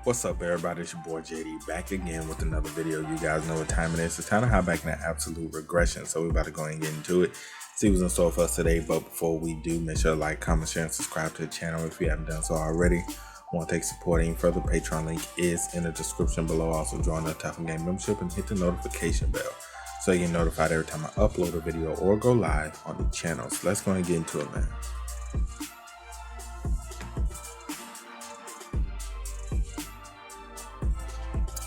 What's up, everybody? It's your boy JD back again with another video. You guys know what time it is. It's time to hop back in that absolute regression. So we're about to go and get into it. See what's in store for us today. But before we do, make sure to like, comment, share, and subscribe to the channel if you haven't done so already. Want to take support any further? Patreon link is in the description below. Also join the TheOtakuFix membership and hit the notification bell so you get notified every time I upload a video or go live on the channel. So let's go and get into it, man.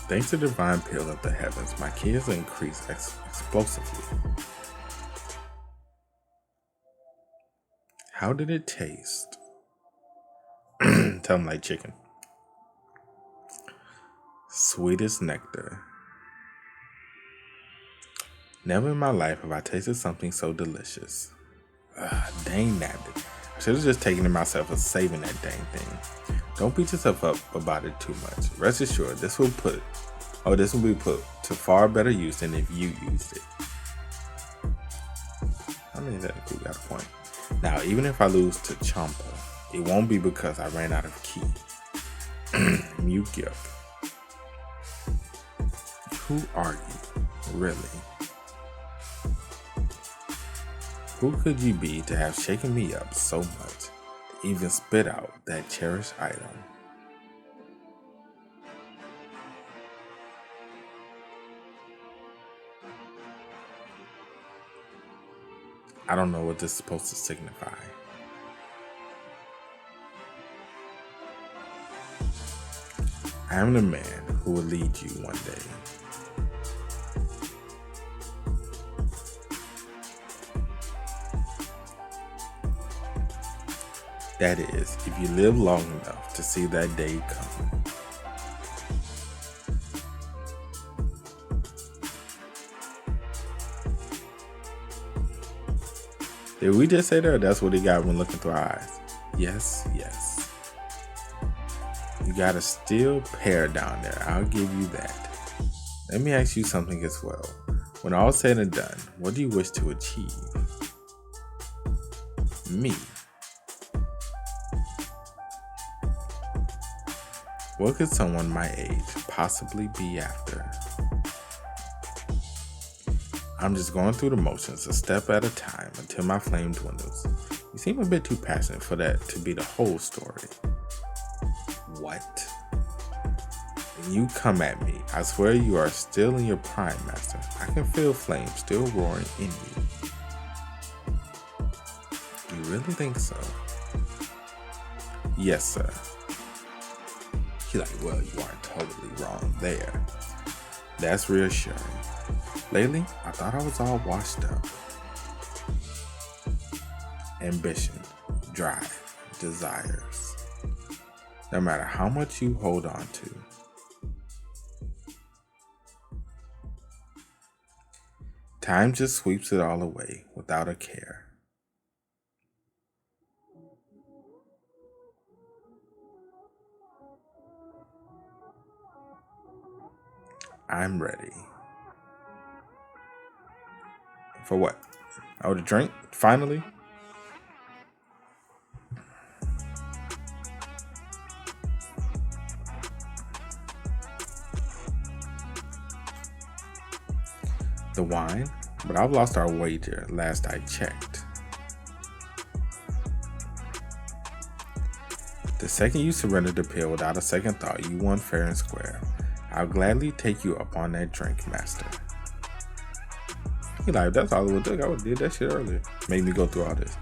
Thanks to the divine pill of the heavens, my kids increase explosively. How did it taste? Tell them like chicken. Sweetest nectar. Never in my life have I tasted something so delicious. Dang nabbed it. I should have just taken it myself and saving that dang thing. Don't beat yourself up about it too much. Rest assured, this will be put to far better use than if you used it. I mean, that cool, got a point. Now, even if I lose to Cheonma, it won't be because I ran out of ki. Mugeuk. Who are you, really? Who could you be to have shaken me up so much to even spit out that cherished item? I don't know what this is supposed to signify. I am the man who will lead you one day. That is, if you live long enough to see that day come. Did we just say that? That's what he got when looking through our eyes. Yes, yes. You got a steel pair down there. I'll give you that. Let me ask you something as well. When all said and done, what do you wish to achieve? Me. What could someone my age possibly be after? I'm just going through the motions a step at a time until my flame dwindles. You seem a bit too passionate for that to be the whole story. What? When you come at me, I swear you are still in your prime, master. I can feel flame still roaring in you. You really think so? Yes, sir. He's like, well, you aren't totally wrong there. That's reassuring. Lately, I thought I was all washed up. Ambition, drive, desires. No matter how much you hold on to. Time just sweeps it all away without a care. I'm ready. For what? Oh, the drink? Finally? The wine? But I've lost our wager last I checked. The second you surrendered the pill without a second thought, you won fair and square. I'll gladly take you up on that drink, master. He like, that's all it would take. I would have did that shit earlier. Made me go through all this.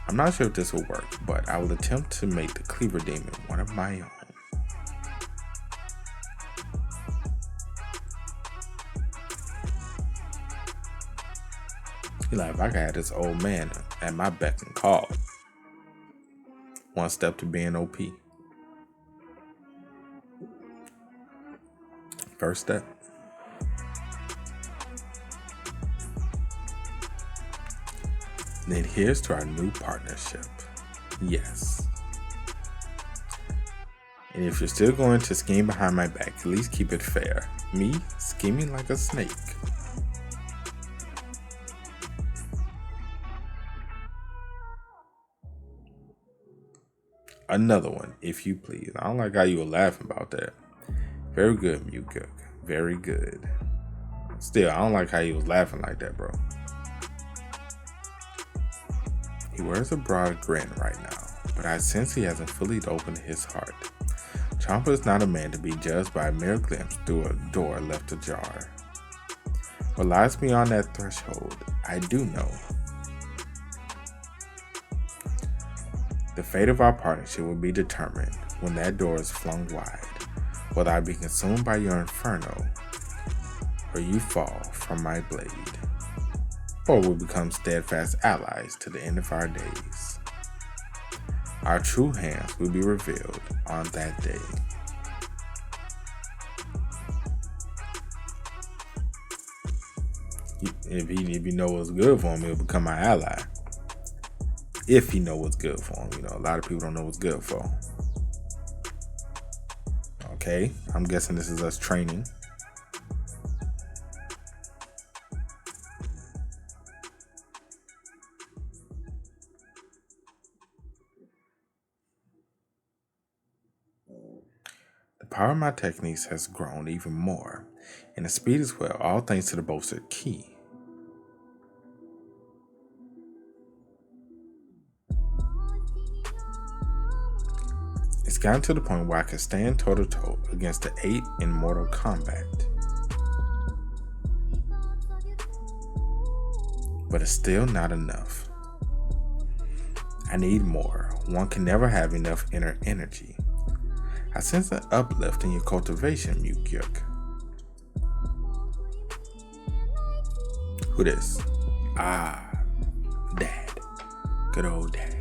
I'm not sure if this will work, but I will attempt to make the Cleaver Demon one of my own. He like, if I could have this old man at my beck and call. One step to being OP. First step. Then here's to our new partnership. Yes. And if you're still going to scheme behind my back, at least keep it fair. Me scheming like a snake. Another one, if you please. I don't like how you were laughing about that. Very good, Mugeuk. Very good. Still, I don't like how he was laughing like that, bro. He wears a broad grin right now, but I sense he hasn't fully opened his heart. Cheonma is not a man to be judged by a mere glimpse through a door left ajar. What lies beyond that threshold, I do know. The fate of our partnership will be determined when that door is flung wide, whether I be consumed by your inferno, or you fall from my blade, or we become steadfast allies to the end of our days. Our true hands will be revealed on that day. If he know what's good for him, he'll become my ally. If he know what's good for him. You know, a lot of people don't know what's good for him. Okay, I'm guessing this is us training. The power of my techniques has grown even more, and the speed as well, all thanks to the bolstered ki. It's gotten to the point where I can stand toe-to-toe against the 8 in Mortal Kombat. But it's still not enough. I need more. One can never have enough inner energy. I sense an uplift in your cultivation, Mugeuk. Who this? Ah, Dad. Good old Dad.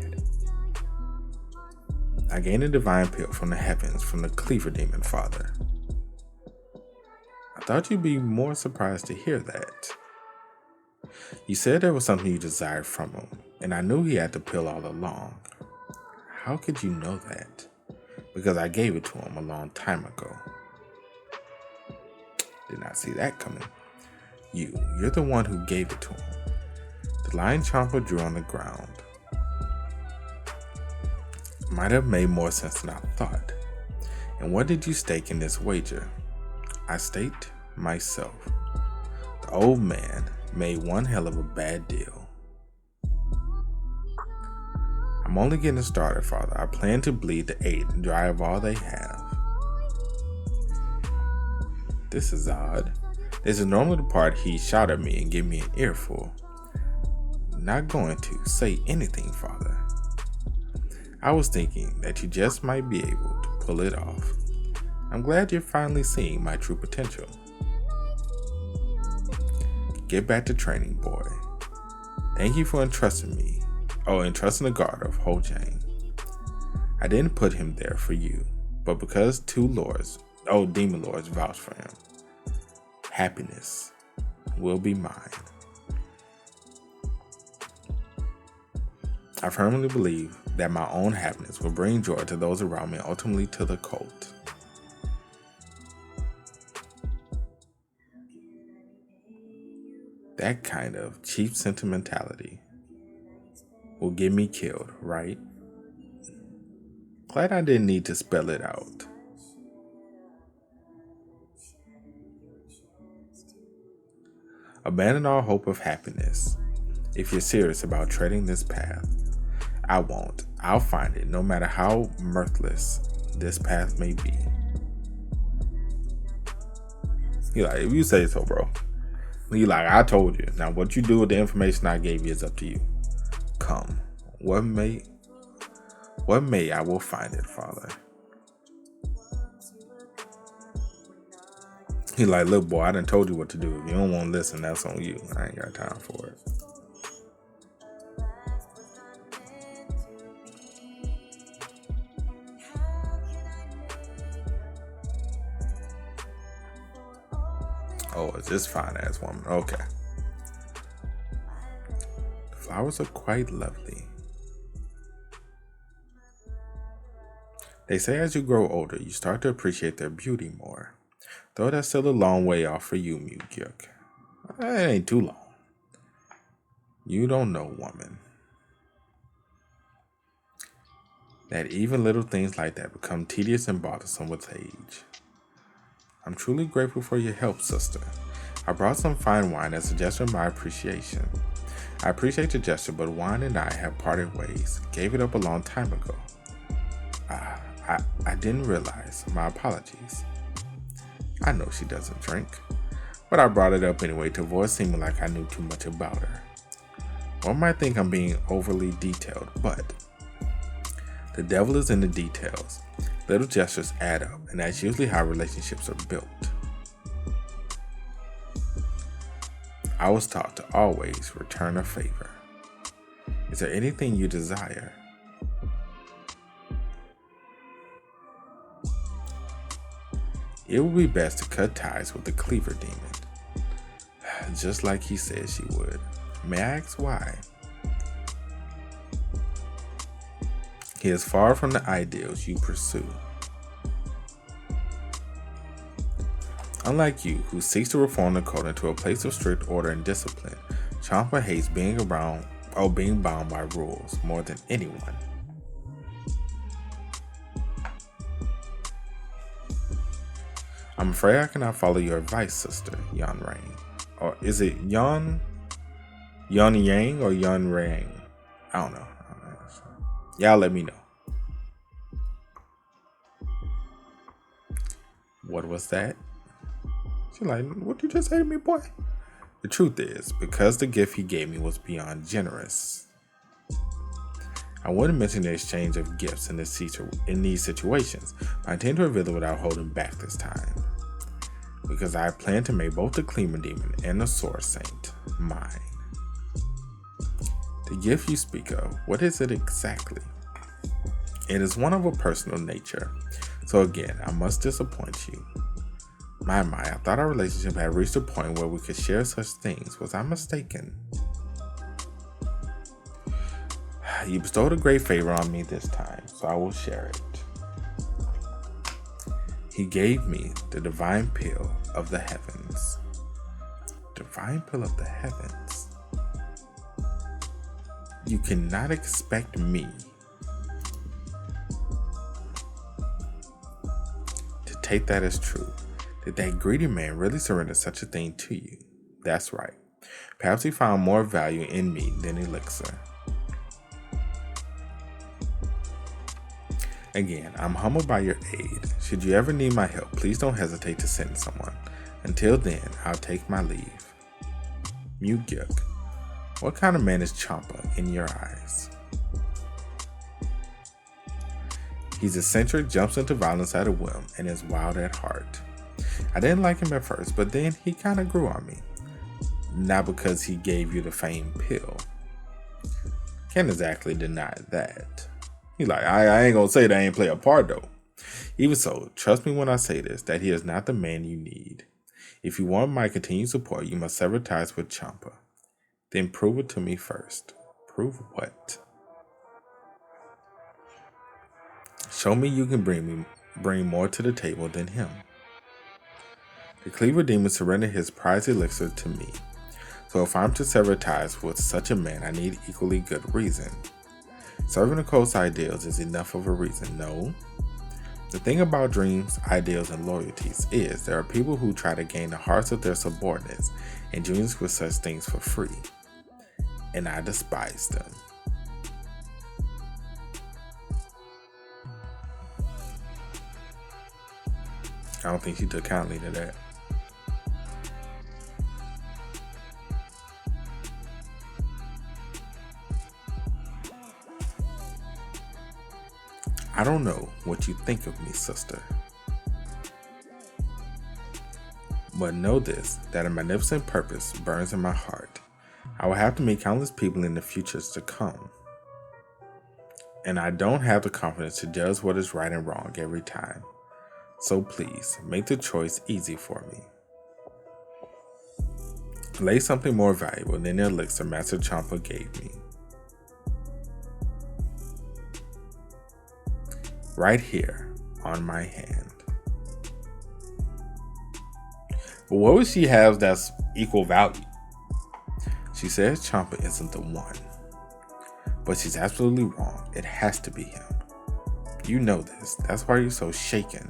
I gained a divine pill from the heavens from the Cleaver Demon Father. I thought you'd be more surprised to hear that. You said there was something you desired from him, and I knew he had the pill all along. How could you know that? Because I gave it to him a long time ago. Did not see that coming. You're the one who gave it to him. The line Cheonma drew on the ground might have made more sense than I thought. And what did you stake in this wager? I staked myself. The old man made one hell of a bad deal. I'm only getting started, Father. I plan to bleed the 8 and drive all they have. This is odd. This is normally the part he shot at me and give me an earful. Not going to say anything, Father. I was thinking that you just might be able to pull it off. I'm glad you're finally seeing my true potential. Get back to training, boy. Thank you for entrusting me. Entrusting the guard of Ho Jang. I didn't put him there for you, but because 2 demon lords vouched for him. Happiness will be mine. I firmly believe that my own happiness will bring joy to those around me and ultimately to the cult. That kind of cheap sentimentality will get me killed, right? Glad I didn't need to spell it out. Abandon all hope of happiness. If you're serious about treading this path, I won't. I'll find it, no matter how mirthless this path may be. He like, if you say so, bro. He like, I told you. Now what you do with the information I gave you is up to you. Come. What may, I will find it, Father. He like, look, boy, I done told you what to do. If you don't want to listen, that's on you. I ain't got time for it. Oh, it's this fine ass woman. Okay. The flowers are quite lovely. They say as you grow older, you start to appreciate their beauty more. Though that's still a long way off for you, Mugeuk. It ain't too long. You don't know, woman, that even little things like that become tedious and bothersome with age. I'm truly grateful for your help, sister. I brought some fine wine as a gesture of my appreciation. I appreciate the gesture, but wine and I have parted ways. Gave it up a long time ago. I didn't realize. My apologies. I know she doesn't drink, but I brought it up anyway to avoid seeming like I knew too much about her. One might think I'm being overly detailed, but the devil is in the details. Little gestures add up, and that's usually how relationships are built. I was taught to always return a favor. Is there anything you desire? It would be best to cut ties with the Cleaver Demon, just like he said she would. May I ask why? He is far from the ideals you pursue. Unlike you, who seeks to reform the code into a place of strict order and discipline, Cheonma hates being bound by rules more than anyone. I'm afraid I cannot follow your advice, sister, Yan Rain. Or is it Yan Yang or Yan Rang? I don't know. Y'all let me know. What was that? She's like, what did you just say to me, boy? The truth is, because the gift he gave me was beyond generous, I wouldn't mention the exchange of gifts in these situations, but I intend to reveal it without holding back this time. Because I plan to make both the Cleaver Demon and the Sword Saint mine. The gift you speak of, what is it exactly? It is one of a personal nature, so again, I must disappoint you. My, I thought our relationship had reached a point where we could share such things. Was I mistaken? You bestowed a great favor on me this time, so I will share it. He gave me the divine pill of the heavens. Divine pill of the heavens? You cannot expect me to take that as true. Did that greedy man really surrender such a thing to you? That's right. Perhaps he found more value in me than elixir. Again, I'm humbled by your aid. Should you ever need my help, please don't hesitate to send someone. Until then, I'll take my leave. Mugeuk, what kind of man is Cheonma in your eyes? He's eccentric, jumps into violence at a whim, and is wild at heart. I didn't like him at first, but then he kind of grew on me. Not because he gave you the famed pill. Can't exactly deny that. He like, I ain't gonna say that I ain't play a part though. Even so, trust me when I say this, that he is not the man you need. If you want my continued support, you must sever ties with Cheonma. Then prove it to me first. Prove what? Show me you can bring more to the table than him. The Cleaver Demon surrendered his prized elixir to me. So if I'm to sever ties with such a man, I need equally good reason. Serving the code's ideals is enough of a reason, no? The thing about dreams, ideals, and loyalties is there are people who try to gain the hearts of their subordinates and dreams with such things for free. And I despise them. I don't think she took kindly to that. I don't know what you think of me, sister. But know this, that a magnificent purpose burns in my heart. I will have to meet countless people in the futures to come. And I don't have the confidence to judge what is right and wrong every time. So please, make the choice easy for me. Lay something more valuable than the elixir Master Cheonma gave me. Right here on my hand. But what would she have that's equal value? She says Cheonma isn't the one. But she's absolutely wrong. It has to be him. You know this. That's why you're so shaken.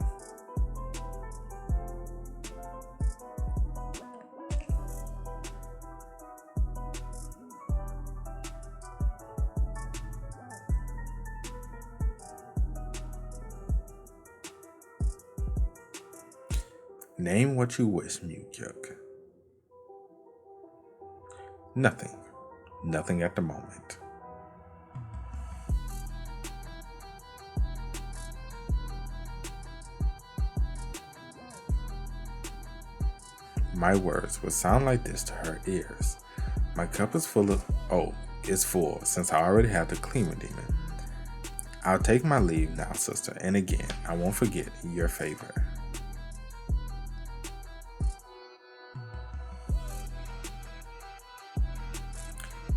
Name what you wish, Mugeuk. Nothing. Nothing at the moment. My words would sound like this to her ears. My cup is full since I already have the Cleaner Demon. I'll take my leave now, sister, and again, I won't forget your favor.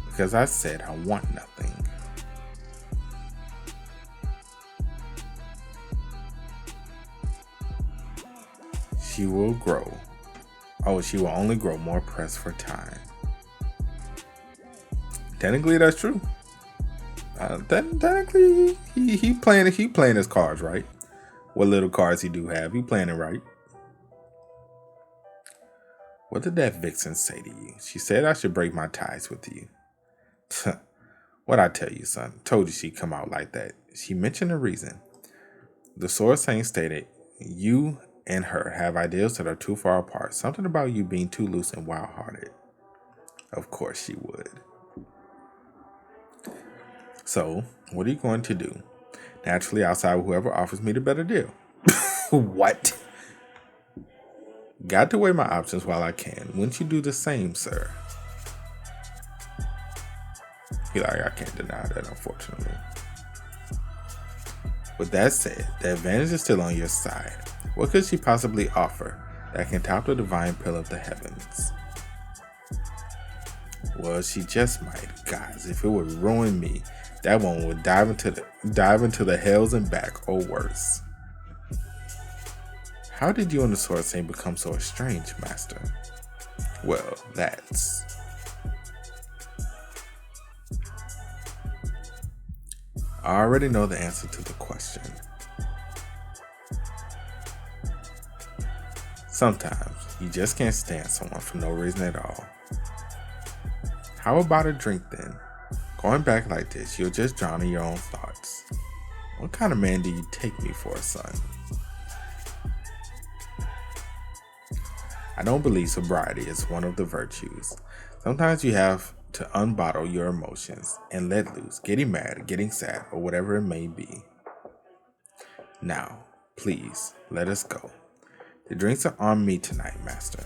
Because I said I want nothing. She will grow. She will only grow more pressed for time. Technically, that's true. Technically, he playing his cards right. What little cards he do have, he playing it right. What did that vixen say to you? She said I should break my ties with you. What'd I tell you, son? Told you she'd come out like that. She mentioned the reason. The Sword Saint stated you and her have ideals that are too far apart. Something about you being too loose and wild-hearted. Of course she would. So, what are you going to do? Naturally, outside with whoever offers me the better deal. What? Got to weigh my options while I can. Wouldn't you do the same, sir? I can't deny that, unfortunately. With that said, the advantage is still on your side. What could she possibly offer that can top the divine pill of the heavens? Well, she just might. Guys, if it would ruin me, that one would dive into the hells and back, or worse. How did you and the Sword Saint become so estranged, Master? Well, that's... I already know the answer to the question. Sometimes you just can't stand someone for no reason at all. How about a drink then? Going back like this, you'll just drown in your own thoughts. What kind of man do you take me for, son? I don't believe sobriety is one of the virtues. Sometimes you have to unbottle your emotions and let loose, getting mad, getting sad, or whatever it may be. Now, please, let us go. The drinks are on me tonight, Master.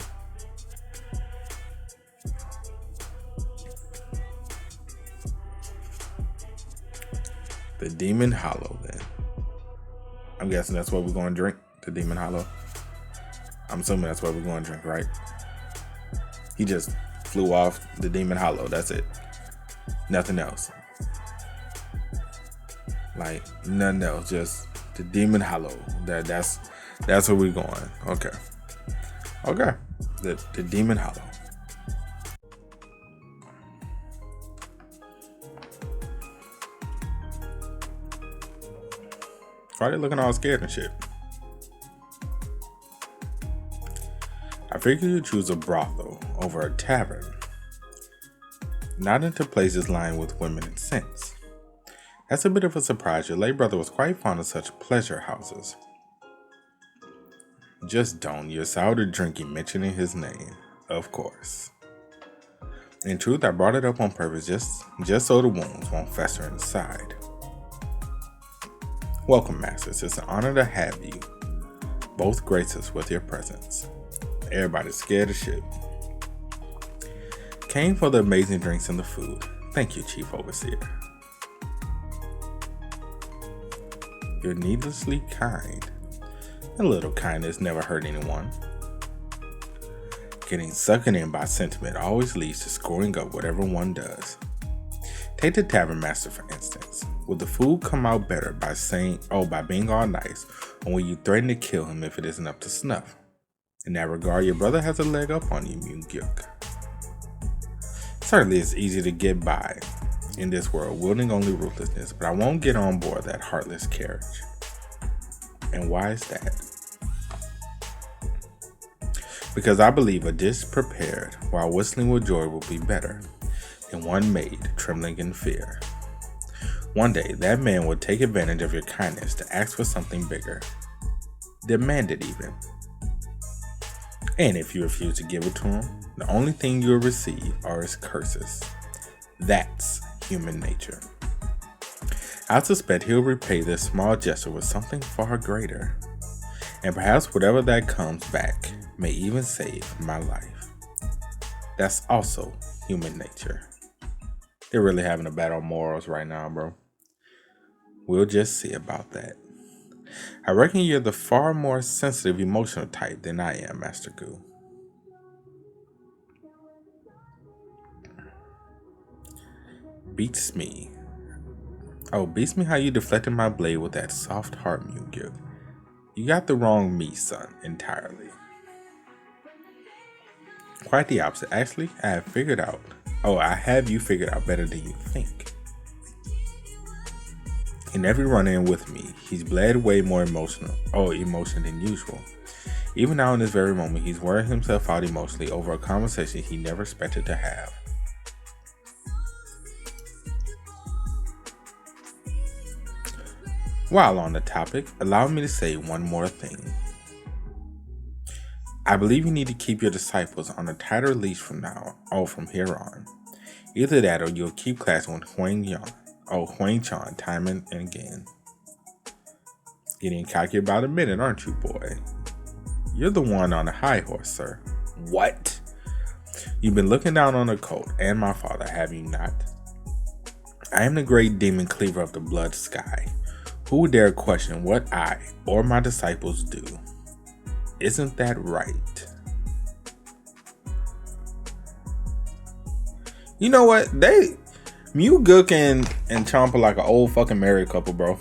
The Demon Hollow, then. I'm guessing that's what we're going to drink, the Demon Hollow. I'm assuming that's what we're going to drink, right? He just flew off the Demon Hollow. That's it. Nothing else. Like, nothing else. Just the Demon Hollow. That's where we're going. Okay. The Demon Hollow. Why are they looking all scared and shit? I figured you'd choose a brothel over a tavern. Not into places lined with women and scents. That's a bit of a surprise. Your late brother was quite fond of such pleasure houses. Just don't. You're sour to drinking mentioning his name. Of course. In truth, I brought it up on purpose just so the wounds won't fester inside. Welcome, masters. It's an honor to have you both grace us with your presence. Everybody's scared of shit. Came for the amazing drinks and the food. Thank you, Chief Overseer. You're needlessly kind. A little kindness never hurt anyone. Getting sucked in by sentiment always leads to screwing up whatever one does. Take the tavern master for instance. Will the food come out better by being all nice, or will you threaten to kill him if it isn't up to snuff? In that regard, your brother has a leg up on you, Mugeuk. Certainly it's easy to get by in this world, wielding only ruthlessness, but I won't get on board that heartless carriage. And why is that? Because I believe a dish prepared while whistling with joy will be better than one made trembling in fear. One day, that man will take advantage of your kindness to ask for something bigger. Demand it even. And if you refuse to give it to him, the only thing you'll receive are his curses. That's human nature. I suspect he'll repay this small gesture with something far greater. And perhaps whatever that comes back may even save my life. That's also human nature. They're really having a battle of morals right now, bro. We'll just see about that. I reckon you're the far more sensitive emotional type than I am, Master Goo. Beats me. Oh, beats me how you deflected my blade with that soft heart, Mugeuk. You got the wrong me, son, entirely. Quite the opposite. Actually, I have you figured out better than you think. In every run-in with me, he's bled way more emotion than usual. Even now in this very moment, he's wearing himself out emotionally over a conversation he never expected to have. While on the topic, allow me to say one more thing. I believe you need to keep your disciples on a tighter leash from here on. Either that or you'll keep classing with Huang Chan time and again. Getting cocky about a minute, aren't you, boy? You're the one on the high horse, sir. What? You've been looking down on the cult and my father, have you not? I am the great demon cleaver of the blood sky. Who would dare question what I or my disciples do? Isn't that right? You know what? Mugeuk and Cheonma like an old fucking married couple, bro.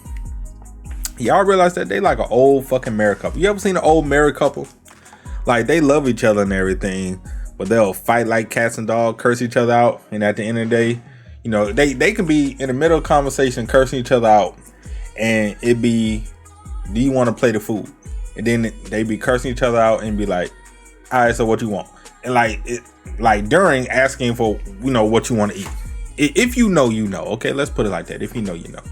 Y'all realize that they like an old fucking married couple. You ever seen an old married couple? Like, they love each other and everything, but they'll fight like cats and dogs, curse each other out, and at the end of the day, you know, they can be in the middle of conversation cursing each other out, and it be, do you want to play the fool? And then they be cursing each other out and be like, all right, so what you want? And like during asking for, you know, what you want to eat. If you know, you know. Okay, let's put it like that. If you know, you know.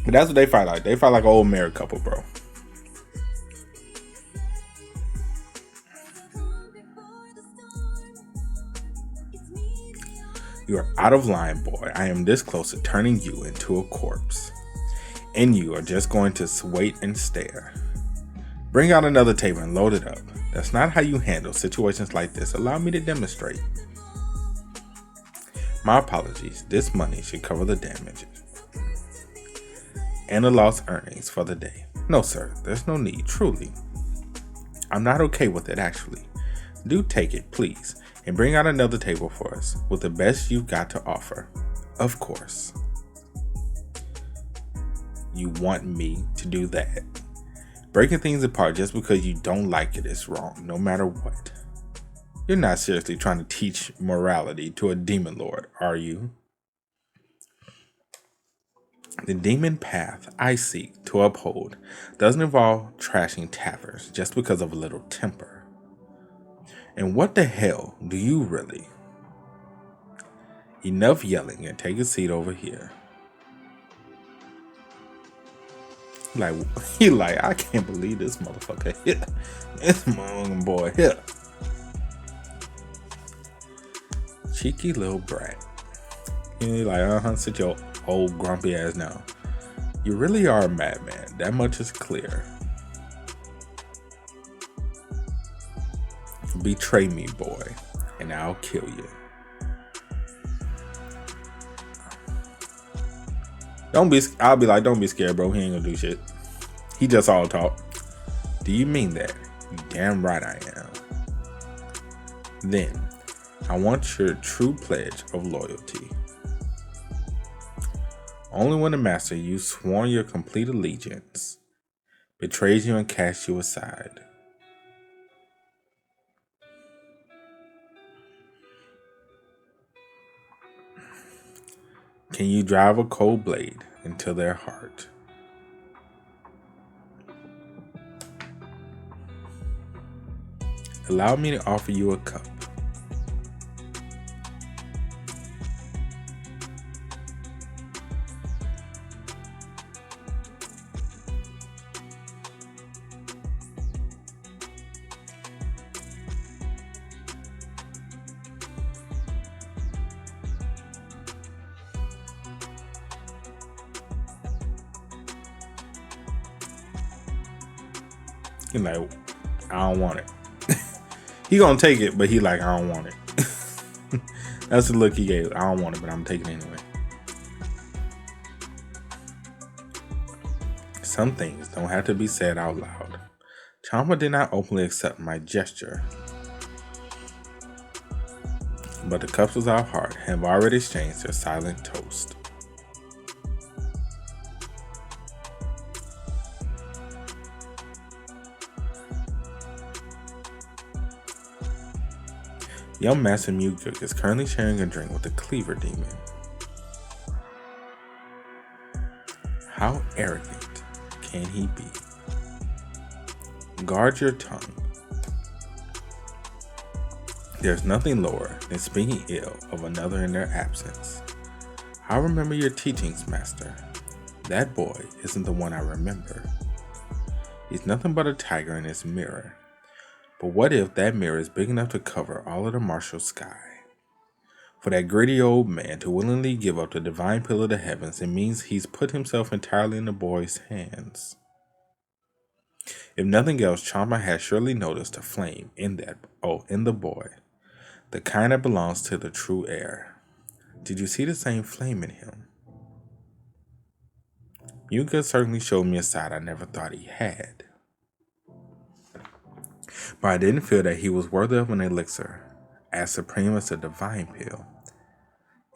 But that's what they fight like. They fight like an old married couple, bro. You are out of line, boy. I am this close to turning you into a corpse. And you are just going to wait and stare. Bring out another table and load it up. That's not how you handle situations like this. Allow me to demonstrate. My apologies. This money should cover the damages and the lost earnings for the day. No, sir. There's no need, truly. I'm not okay with it, actually. Do take it, please, and bring out another table for us with the best you've got to offer. Of course. You want me to do that? Breaking things apart just because you don't like it is wrong, no matter what. You're not seriously trying to teach morality to a demon lord, are you? The demon path I seek to uphold doesn't involve trashing taverns just because of a little temper. And what the hell do you really? Enough yelling and take a seat over here. He like, I can't believe this motherfucker here. This motherfucking boy here. Cheeky little brat. He like, sit your old grumpy ass down. You really are a madman. That much is clear. Betray me, boy, and I'll kill you. I'll be like, don't be scared, bro. He ain't gonna do shit. He just all talk. Do you mean that? You damn right I am. Then, I want your true pledge of loyalty. Only when the master you've sworn your complete allegiance betrays you and casts you aside. Can you drive a cold blade into their heart? Allow me to offer you a cup. He's like, I don't want it. He gonna take it, but he like, I don't want it. That's the look he gave. I don't want it, but I'm taking it anyway. Some things don't have to be said out loud. Cheonma did not openly accept my gesture, but the cups of our heart have already exchanged their silent toast. Young Master Mugeuk is currently sharing a drink with the Cleaver Demon. How arrogant can he be? Guard your tongue. There's nothing lower than speaking ill of another in their absence. I remember your teachings, Master. That boy isn't the one I remember. He's nothing but a tiger in his mirror. But what if that mirror is big enough to cover all of the martial sky? For that greedy old man to willingly give up the divine pillar of the heavens, it means he's put himself entirely in the boy's hands. If nothing else, Cheonma has surely noticed a flame in the boy, the kind that belongs to the true heir. Did you see the same flame in him? Mugeuk certainly showed me a side I never thought he had. But I didn't feel that he was worthy of an elixir as supreme as the divine pill.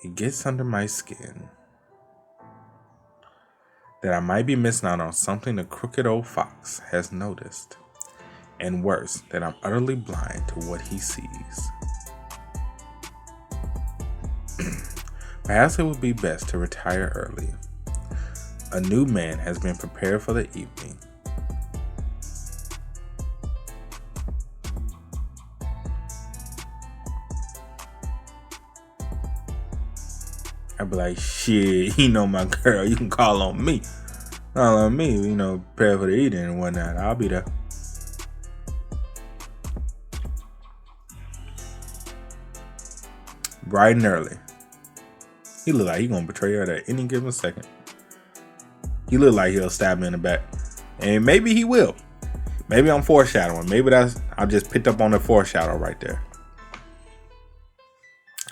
It gets under my skin that I might be missing out on something the crooked old fox has noticed. And worse, that I'm utterly blind to what he sees. Perhaps it would be best to retire early. A new man has been prepared for the evening. I'd be like, shit, my girl, you can call on me. Call on me, prepare for the eating and whatnot. I'll be there. Bright and early. He look like he gonna betray her at any given second. He look like he'll stab me in the back. And maybe he will. Maybe I'm foreshadowing. Maybe I just picked up on the foreshadow right there.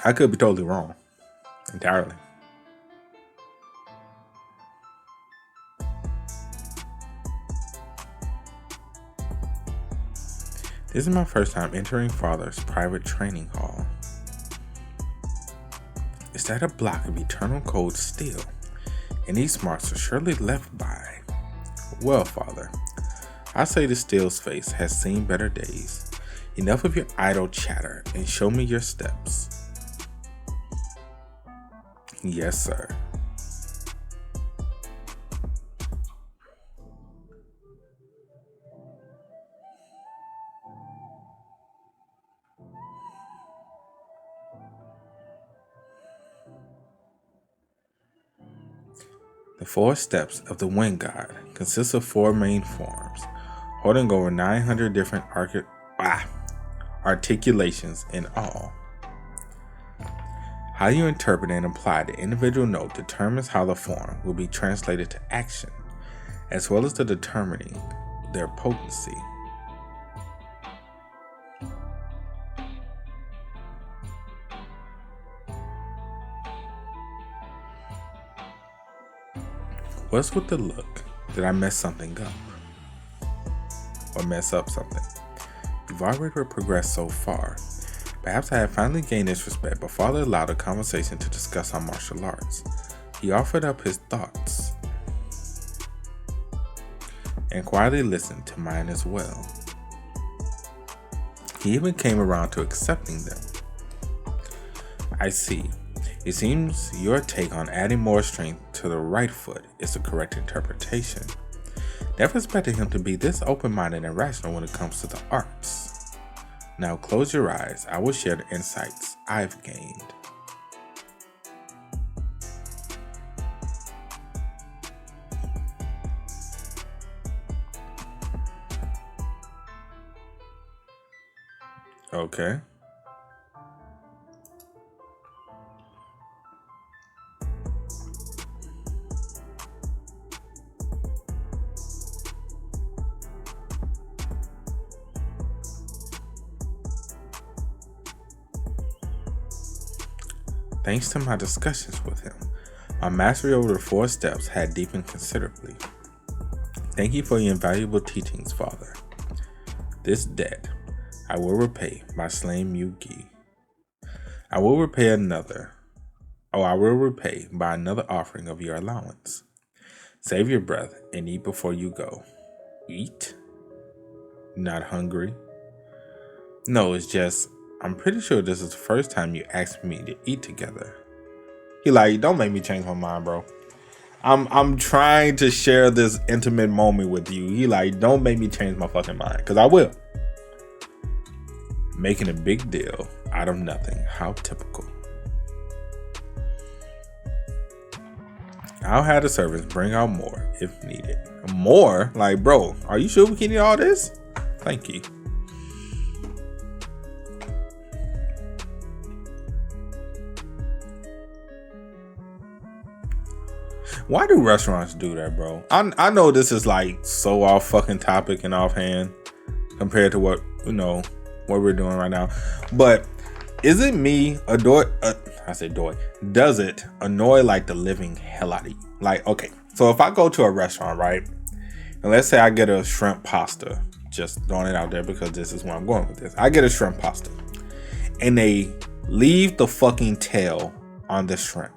I could be totally wrong. Entirely. This is my first time entering Father's private training hall. Is that a block of eternal cold steel? And these marks are surely left by. Well, Father, I say the steel's face has seen better days. Enough of your idle chatter and show me your steps. Yes, sir. The 4 steps of the Wind God consist of 4 main forms, holding over 900 different articulations in all. How you interpret and apply the individual note determines how the form will be translated to action, as well as to determining their potency. What's with the look? Did I mess something up? Or mess up something? You've already progressed so far. Perhaps I have finally gained his respect, but Father allowed a conversation to discuss our martial arts. He offered up his thoughts and quietly listened to mine as well. He even came around to accepting them. I see. It seems your take on adding more strength to the right foot is the correct interpretation. Never expected him to be this open-minded and rational when it comes to the arts. Now close your eyes. I will share the insights I've gained. Okay. Thanks to my discussions with him, my mastery over the 4 steps had deepened considerably. Thank you for your invaluable teachings, Father. This debt I will repay by slaying Mugi. I will repay by another offering of your allowance. Save your breath and eat before you go. Eat? Not hungry? No, it's just, I'm pretty sure this is the first time you asked me to eat together. He like, don't make me change my mind, bro. I'm trying to share this intimate moment with you. He like, don't make me change my fucking mind, because I will. Making a big deal out of nothing. How typical. I'll have the servants bring out more if needed. More? Like, bro, are you sure we can eat all this? Thank you. Why do restaurants do that, bro? I know this is like so off fucking topic and offhand compared to what we're doing right now. But is it me does it annoy like the living hell out of you? Like, okay, so if I go to a restaurant, right? And let's say I get a shrimp pasta, just throwing it out there because this is where I'm going with this. I get a shrimp pasta and they leave the fucking tail on the shrimp.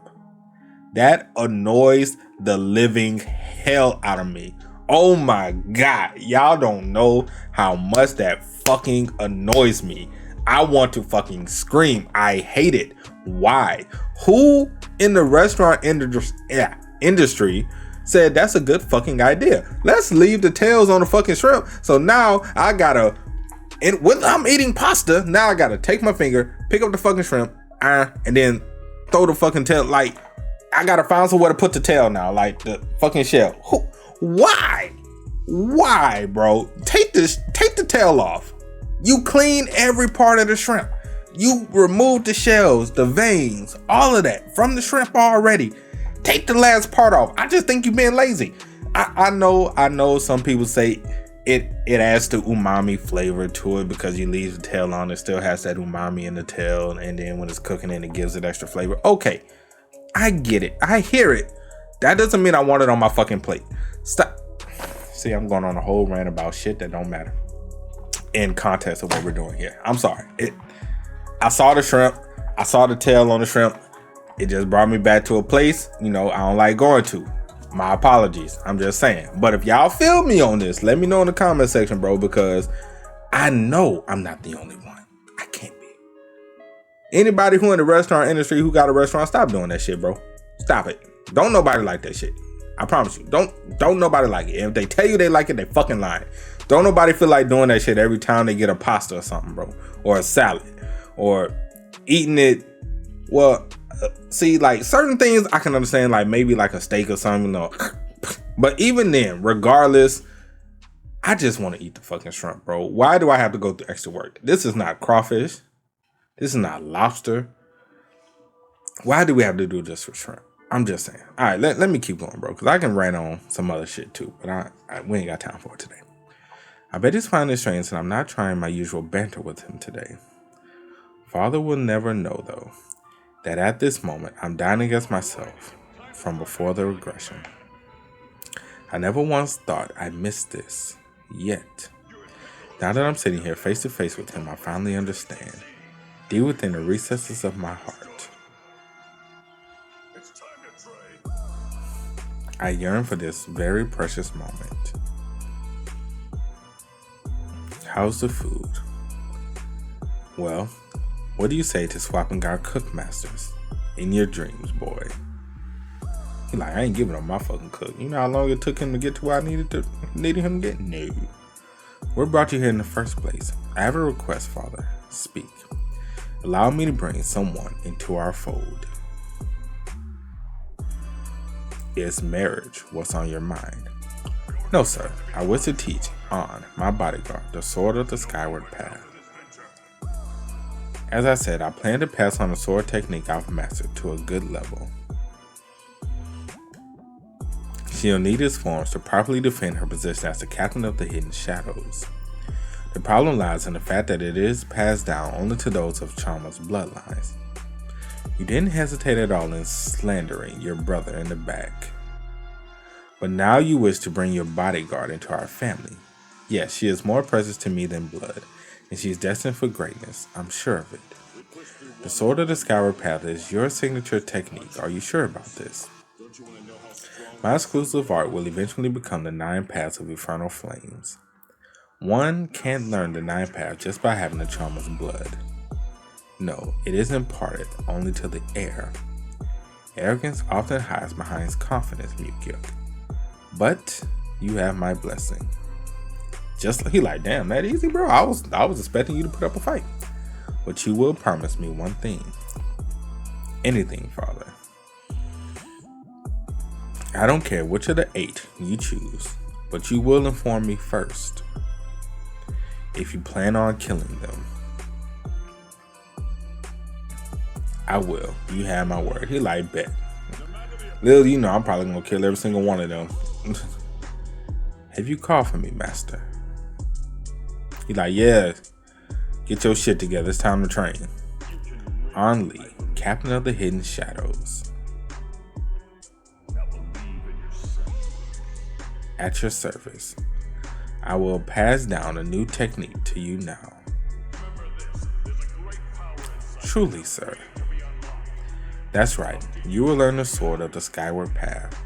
That annoys the living hell out of me. Oh my God. Y'all don't know how much that fucking annoys me. I want to fucking scream. I hate it. Why? Who in the restaurant industry said that's a good fucking idea? Let's leave the tails on the fucking shrimp. So now I gotta, and when I'm eating pasta, now I gotta take my finger, pick up the fucking shrimp, and then throw the fucking tail. Like, I gotta find somewhere to put the tail now, like the fucking shell. Why? Why, bro? Take the tail off. You clean every part of the shrimp. You remove the shells, the veins, all of that from the shrimp already. Take the last part off. I just think you're being lazy. I know some people say it adds the umami flavor to it because you leave the tail on. It still has that umami in the tail, and then when it's cooking it gives it extra flavor. Okay. I get it. I hear it. That doesn't mean I want it on my fucking plate. Stop. See, I'm going on a whole rant about shit that don't matter in context of what we're doing here. I'm sorry. I saw the shrimp. I saw the tail on the shrimp. It just brought me back to a place, I don't like going to. My apologies. I'm just saying. But if y'all feel me on this, let me know in the comment section, bro, because I know I'm not the only one. I can't be. Anybody who in the restaurant industry who got a restaurant, stop doing that shit, bro. Stop it. Don't nobody like that shit. I promise you. Don't nobody like it. And if they tell you they like it, they fucking lying. Don't nobody feel like doing that shit every time they get a pasta or something, bro. Or a salad. Or eating it. Well, see, like certain things I can understand, like maybe like a steak or something. But even then, regardless, I just want to eat the fucking shrimp, bro. Why do I have to go through extra work? This is not crawfish. This is not lobster. Why do we have to do this for shrimp? I'm just saying. All right, let me keep going, bro, because I can rant on some other shit too, but we ain't got time for it today. I bet he's finding it strange that I'm not trying my usual banter with him today. Father will never know, though, that at this moment I'm dying against myself from before the regression. I never once thought I missed this, yet. Now that I'm sitting here face to face with him, I finally understand. Deep within the recesses of my heart, I yearn for this very precious moment. How's the food? Well, what do you say to swapping our cook masters? In your dreams, boy. He like, I ain't giving up my fucking cook. You know how long it took him to get to where I needed him to get? No. What brought you here in the first place? I have a request, Father. Speak. Allow me to bring someone into our fold. Is marriage what's on your mind? No, sir. I wish to teach on my bodyguard the sword of the skyward path. As I said, I plan to pass on the sword technique I've mastered to a good level. She'll need his forms to properly defend her position as the captain of the Hidden Shadows. The problem lies in the fact that it is passed down only to those of Cheonma's bloodlines. You didn't hesitate at all in slandering your brother in the back. But now you wish to bring your bodyguard into our family. Yes, she is more precious to me than blood, and she is destined for greatness. I'm sure of it. The Sword of the Skyward Path is your signature technique. Are you sure about this? My exclusive art will eventually become the 9 Paths of Infernal Flames. One can't learn the 9 Paths just by having the Cheonma's blood. No, it is imparted only to the heir. Arrogance often hides behind confidence, Mugeuk. But you have my blessing. Just he like, damn, that easy, bro. I was expecting you to put up a fight. But you will promise me one thing. Anything, Father. I don't care which of the 8 you choose, but you will inform me first. If you plan on killing them, I will. You have my word. He like, bet. Lil, you know I'm probably gonna kill every single one of them. Have you called for me, master? He like, yeah. Get your shit together. It's time to train. On Lee, captain of the Hidden Shadows. At your service. I will pass down a new technique to you now. Truly, sir. That's right. You will learn the Sword of the Skyward Path.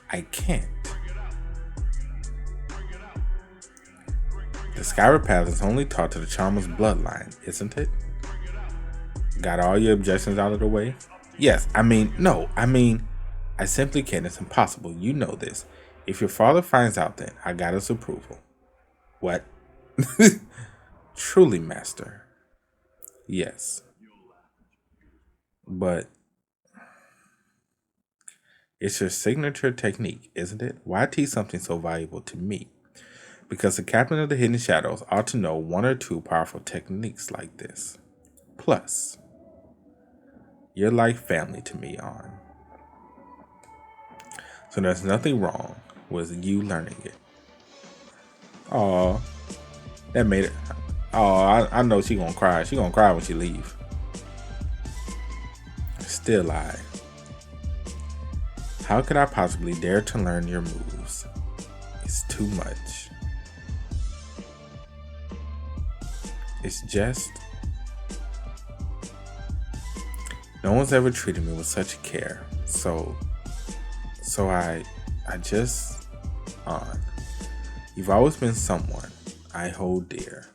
I can't. The Skyward Path is only taught to the Cheonma's bloodline, isn't it? Got all your objections out of the way? Yes, I simply can't. It's impossible. You know this. If your father finds out, then I got his approval. What? Truly, master. Yes. But it's your signature technique, isn't it? Why teach something so valuable to me? Because the captain of the Hidden Shadows ought to know 1 or 2 powerful techniques like this. Plus, you're like family to me, On. So there's nothing wrong with you learning it. Oh, that made it. Oh, I know she gonna cry. She gonna cry when she leave. Still How could I possibly dare to learn your moves? It's too much. It's just... No one's ever treated me with such care. So I just... On. You've always been someone I hold dear.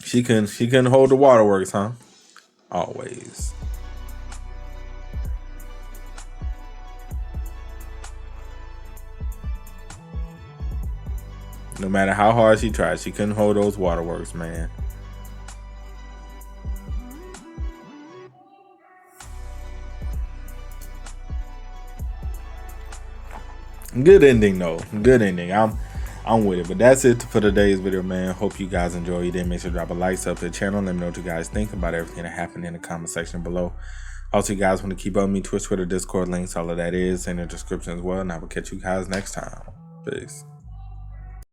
She couldn't hold the waterworks, huh? Always. No matter how hard she tried, she couldn't hold those waterworks, man. Good ending though. Good ending. I'm with it. But that's it for today's video, man. Hope you guys enjoy. You did, make sure to drop a like, sub to the channel. Let me know what you guys think about everything that happened in the comment section below. Also, you guys want to keep up with me, Twitch, Twitter, Discord, links, all of that is in the description as well. And I will catch you guys next time. Peace.